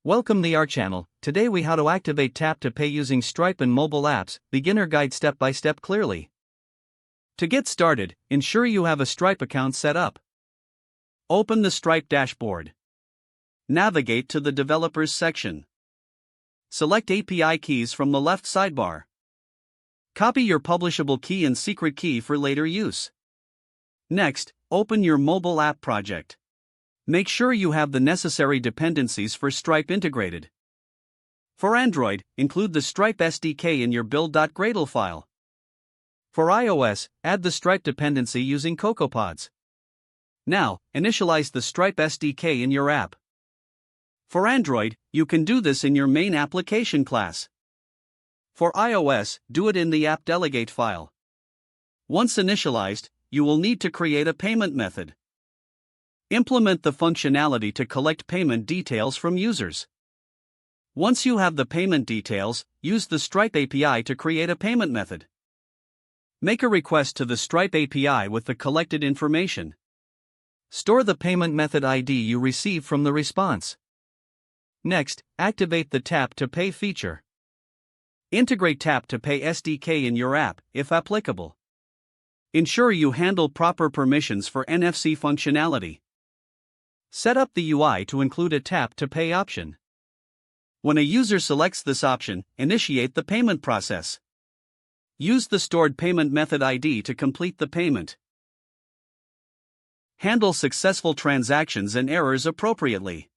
Welcome to our channel. Today we how to activate Tap to Pay using Stripe and mobile apps, beginner guide step by step clearly. To get started, ensure you have a Stripe account set up. Open the Stripe dashboard. Navigate to the Developers section. Select API keys from the left sidebar. Copy your publishable key and secret key for later use. Next, open your mobile app project. Make sure you have the necessary dependencies for Stripe integrated. For Android, include the Stripe SDK in your build.gradle file. For iOS, add the Stripe dependency using CocoaPods. Now, initialize the Stripe SDK in your app. For Android, you can do this in your main application class. For iOS, do it in the app delegate file. Once initialized, you will need to create a payment method. Implement the functionality to collect payment details from users. Once you have the payment details, use the Stripe API to create a payment method. Make a request to the Stripe API with the collected information. Store the payment method ID you receive from the response. Next, activate the Tap to Pay feature. Integrate Tap to Pay SDK in your app, if applicable. Ensure you handle proper permissions for NFC functionality. Set up the UI to include a Tap to Pay option. When a user selects this option, initiate the payment process. Use the stored payment method ID to complete the payment. Handle successful transactions and errors appropriately.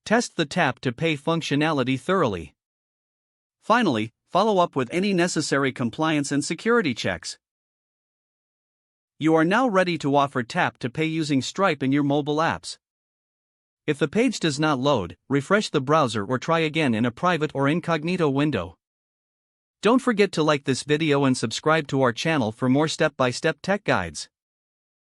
Test the Tap to Pay functionality thoroughly. Finally, follow up with any necessary compliance and security checks. You are now ready to offer Tap to Pay using Stripe in your mobile apps. If the page does not load, refresh the browser or try again in a private or incognito window. Don't forget to like this video and subscribe to our channel for more step-by-step tech guides.